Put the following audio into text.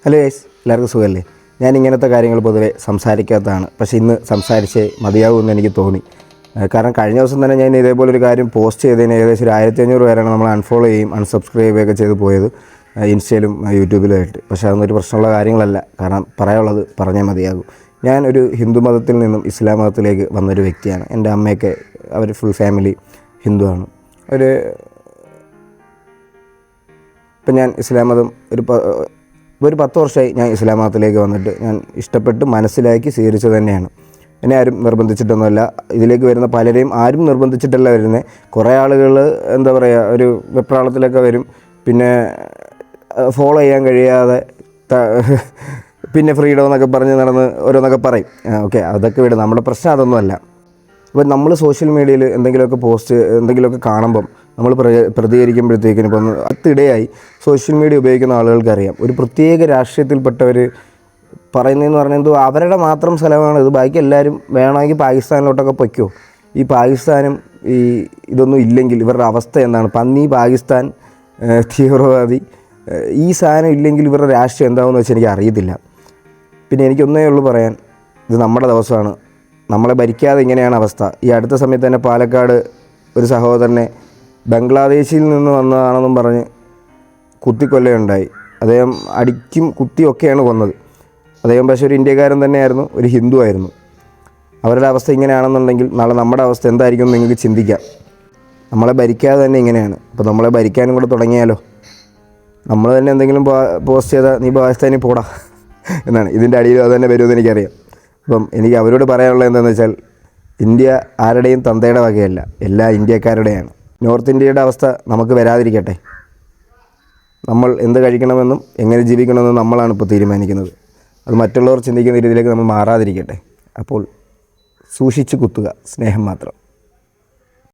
Hello guys, എല്ലാവർക്കും സുഖമല്ലേ? ഞാൻ ഇങ്ങനത്തെ കാര്യങ്ങൾ പൊതുവെ സംസാരിക്കാത്തതാണ്, പക്ഷേ ഇന്ന് സംസാരിച്ചേ മതിയാകുമെന്ന് എനിക്ക് തോന്നി. കാരണം കഴിഞ്ഞ ദിവസം തന്നെ ഞാൻ ഇതേപോലൊരു കാര്യം പോസ്റ്റ് ചെയ്തതിന് ഏകദേശം ഒരു 1500 പേരാണ് നമ്മൾ അൺഫോളോ ചെയ്യുകയും അൺസബ്സ്ക്രൈബ് ചെയ്യുകയൊക്കെ ചെയ്ത് പോയത്, ഇൻസ്റ്റയിലും യൂട്യൂബിലുമായിട്ട്. പക്ഷേ അതൊന്നൊരു പ്രശ്നമുള്ള കാര്യങ്ങളല്ല, കാരണം പറയാനുള്ളത് പറഞ്ഞാൽ മതിയാകും. ഞാൻ ഒരു ഹിന്ദു മതത്തിൽ നിന്നും ഇസ്ലാം മതത്തിലേക്ക് വന്നൊരു വ്യക്തിയാണ്. എൻ്റെ അമ്മയൊക്കെ അവർ ഫുൾ ഫാമിലി ഹിന്ദുവാണ്. ഇപ്പം ഞാൻ ഇസ്ലാം മതം ഒരു 10 വർഷമായി ഞാൻ ഇസ്ലാം മതത്തിലേക്ക് വന്നിട്ട് ഞാൻ ഇഷ്ടപ്പെട്ട് മനസ്സിലാക്കി സ്വീകരിച്ചത് തന്നെയാണ്. എന്നെ ആരും നിർബന്ധിച്ചിട്ടൊന്നുമല്ല. ഇതിലേക്ക് വരുന്ന പലരെയും ആരും നിർബന്ധിച്ചിട്ടല്ല വരുന്നത്. കുറേ ആളുകൾ എന്താ പറയുക, ഒരു വെപ്രാളത്തിലൊക്കെ വരും, പിന്നെ ഫോളോ ചെയ്യാൻ കഴിയാതെ പിന്നെ ഫ്രീഡം എന്നൊക്കെ പറഞ്ഞ് നടന്ന് ഓരോന്നൊക്കെ പറയും. ഓക്കെ, അതൊക്കെ വിടും, നമ്മുടെ പ്രശ്നം അതൊന്നുമല്ല. അപ്പോൾ നമ്മൾ സോഷ്യൽ മീഡിയയിൽ എന്തെങ്കിലുമൊക്കെ പോസ്റ്റ് എന്തെങ്കിലുമൊക്കെ കാണുമ്പം നമ്മൾ പ്രതികരിക്കുമ്പോഴത്തേക്കിനും ഇപ്പം അടുത്തിടെയായി സോഷ്യൽ മീഡിയ ഉപയോഗിക്കുന്ന ആളുകൾക്കറിയാം, ഒരു പ്രത്യേക രാഷ്ട്രീയത്തിൽപ്പെട്ടവർ പറയുന്നതെന്ന് പറഞ്ഞാൽ എന്തോ അവരുടെ മാത്രം സ്ഥലമാണ് ഇത്, ബാക്കി എല്ലാവരും വേണമെങ്കിൽ പാകിസ്ഥാനിലോട്ടൊക്കെ പൊയ്ക്കോ. ഈ പാകിസ്ഥാനും ഇതൊന്നും ഇല്ലെങ്കിൽ ഇവരുടെ അവസ്ഥ എന്താണ്? പന്നി, പാകിസ്ഥാൻ, തീവ്രവാദി, ഈ സാധനം ഇല്ലെങ്കിൽ ഇവരുടെ രാഷ്ട്രീയം എന്താണെന്ന് വെച്ചാൽ എനിക്ക് അറിയത്തില്ല. പിന്നെ എനിക്കൊന്നേ ഉള്ളൂ പറയാൻ, ഇത് നമ്മുടെ ദിവസമാണ്, നമ്മളെ ഭരിക്കാതെ ഇങ്ങനെയാണ് അവസ്ഥ. ഈ അടുത്ത സമയത്ത് തന്നെ പാലക്കാട് ഒരു സഹോദരനെ ബംഗ്ലാദേശിൽ നിന്ന് വന്നതാണെന്നും പറഞ്ഞ് കുത്തിക്കൊല്ലുകയുണ്ടായി. അദ്ദേഹം അടിക്കും കുത്തിയൊക്കെയാണ് കൊന്നത്. അദ്ദേഹം പക്ഷേ ഒരു ഇന്ത്യക്കാരൻ തന്നെയായിരുന്നു, ഒരു ഹിന്ദു ആയിരുന്നു. അവരുടെ അവസ്ഥ ഇങ്ങനെയാണെന്നുണ്ടെങ്കിൽ നാളെ നമ്മുടെ അവസ്ഥ എന്തായിരിക്കും എന്ന് നിങ്ങൾക്ക് ചിന്തിക്കാം. നമ്മളെ ഭരിക്കാതെ തന്നെ ഇങ്ങനെയാണ്. അപ്പോൾ നമ്മളെ ഭരിക്കാനും കൂടെ തുടങ്ങിയാലോ? നമ്മൾ തന്നെ എന്തെങ്കിലും പോസ്റ്റ് ചെയ്താൽ നീ പാകിസ്ഥാനിൽ പോടാ എന്നാണ്. ഇതിൻ്റെ അടിയിൽ അത് തന്നെ വരുമെന്ന് എനിക്കറിയാം. അപ്പം എനിക്ക് അവരോട് പറയാനുള്ളത് എന്താണെന്ന് വെച്ചാൽ, ഇന്ത്യ ആരുടെയും തന്തയുടെ വകയല്ല, എല്ലാ ഇന്ത്യക്കാരുടെയാണ്. നോർത്ത് ഇന്ത്യയുടെ അവസ്ഥ നമുക്ക് വരാതിരിക്കട്ടെ. നമ്മൾ എന്ത് കഴിക്കണമെന്നും എങ്ങനെ ജീവിക്കണമെന്നും നമ്മളാണ് ഇപ്പോൾ തീരുമാനിക്കുന്നത്. അത് മറ്റുള്ളവർ ചിന്തിക്കുന്ന രീതിയിലേക്ക് നമ്മൾ മാറാതിരിക്കട്ടെ. അപ്പോൾ സൂക്ഷിച്ച് കുത്തുക, സ്നേഹം മാത്രം.